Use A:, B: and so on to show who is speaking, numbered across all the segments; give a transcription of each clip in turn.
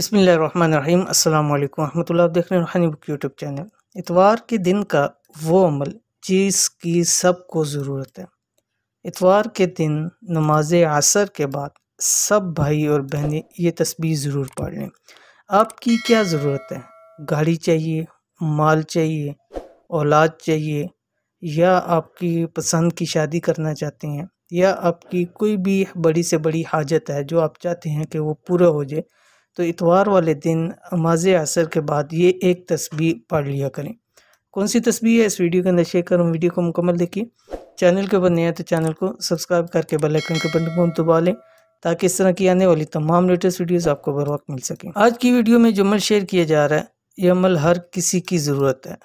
A: बिस्मिल्लाहिर्रहमानिर्रहीम अस्सलाम वालेकुम रहमतुल्लाह। आप देख रहे हैं रूहानी बुक यूट्यूब चैनल। इतवार के दिन का वो अमल जिसकी सबको ज़रूरत है। इतवार के दिन नमाज असर के बाद सब भाई और बहनें ये तस्बीह ज़रूर पढ़ लें। आपकी क्या ज़रूरत है? गाड़ी चाहिए, माल चाहिए, औलाद चाहिए, या आपकी पसंद की शादी करना चाहते हैं, या आपकी कोई भी बड़ी से बड़ी हाजत है जो आप चाहते हैं कि वो पूरा हो जाए, तो इतवार वाले दिन नमाज असर के बाद ये एक तस्बीह पढ़ लिया करें। कौन सी तस्बीह है इस वीडियो के अंदर शेयर करूँ। वीडियो को मुकम्मल देखिए। चैनल के ऊपर नया है तो चैनल को सब्सक्राइब करके बेल आइकन के बटन को दबा लें ताकि इस तरह की आने वाली तमाम लेटेस्ट वीडियोस आपको बर वक्त मिल सकें। आज की वीडियो में जो अमल शेयर किया जा रहा है, ये अमल हर किसी की ज़रूरत है,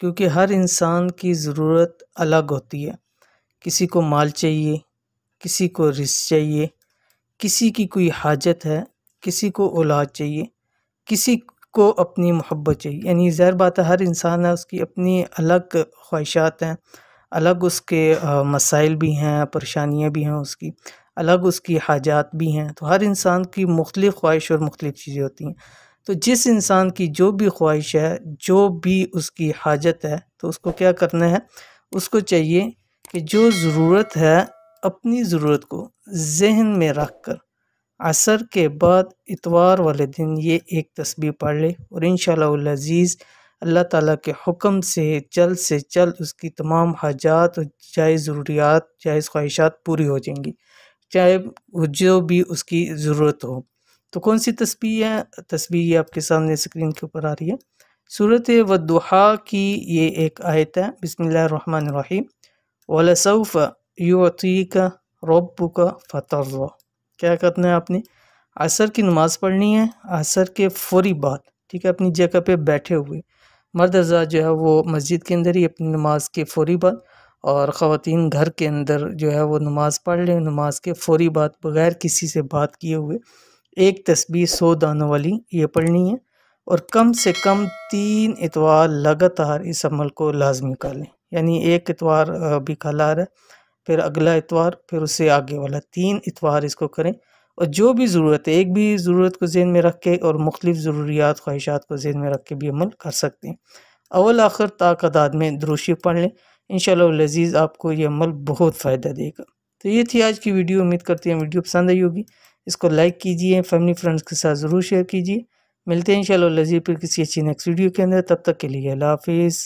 A: क्योंकि हर इंसान की ज़रूरत अलग होती है। किसी को माल चाहिए, किसी को रिज़्क़ चाहिए, किसी की कोई हाजत है, किसी को औलाद चाहिए, किसी को अपनी मोहब्बत चाहिए। यानी ज़ाहिर बात है, हर इंसान है, उसकी अपनी अलग ख्वाहिशात हैं, अलग उसके मसाइल भी हैं, परेशानियाँ भी हैं, उसकी अलग उसकी हाजात भी हैं। तो हर इंसान की मुख्तलिफ़ ख्वाहिश और मुख्तलिफ़ चीज़ें होती हैं। तो जिस इंसान की जो भी ख्वाहिश है, जो भी उसकी हाजत है, तो उसको क्या करना है, उसको चाहिए कि जो ज़रूरत है अपनी ज़रूरत को जहन में रख कर असर के बाद इतवार वाले दिन ये एक तस्बीह पढ़ ले, और इंशाअल्लाह अज़ीज़ अल्लाह ताला के हुक्म से जल्द उसकी तमाम हाजात और जायज़ ज़रूरियात, जायज़ ख्वाहिशात पूरी हो जाएंगी, चाहे जो भी उसकी ज़रूरत हो। तो कौन सी तस्बीह है? तस्बीह ये आपके सामने स्क्रीन के ऊपर आ रही है। सूरत वद्दुहा की ये एक आयत है। बिस्मिल्लाहिर्रहमानिर्रहीम। वलसौफ युअतीका रब्बुका फतर्ज़ा। क्या करना है आपने? असर की नमाज़ पढ़नी है, असर के फ़ौरी बाद, ठीक है, अपनी जगह पे बैठे हुए मर्द हज़रात जो है वो मस्जिद के अंदर ही अपनी नमाज के फ़ौरी बाद, और ख़वातीन घर के अंदर जो है वो नमाज़ पढ़ लें। नमाज के फ़ौरी बाद बग़ैर किसी से बात किए हुए एक तस्बीह 100 दानों वाली ये पढ़नी है, और कम से कम 3 इतवार लगातार इस अमल को लाजमी कर लें। यानी एक इतवार भी कल आ रहा है, फिर अगला इतवार, फिर उससे आगे वाला, 3 इतवार इसको करें। और जो भी ज़रूरत है, एक भी ज़रूरत को ज़हन में रख के और मुख्तलिफ़ ज़रूरियात ख्वाहिशात को ज़हन में रख के भी अमल कर सकते हैं। अव्वल आखिर तादाद में दुरूद शरीफ पढ़ लें। इंशाअल्लाह अज़ीज़ आपको ये अमल बहुत फ़ायदा देगा। तो ये थी आज की वीडियो। उम्मीद करती हैं वीडियो पसंद आई होगी। इसको लाइक कीजिए, फैमिली फ्रेंड्स के साथ ज़रूर शेयर कीजिए। मिलते हैं इंशाअल्लाह अज़ीज़ फिर किसी अच्छी नेक्स्ट वीडियो के अंदर। तब तक के लिए अल्लाह हाफ़िज़।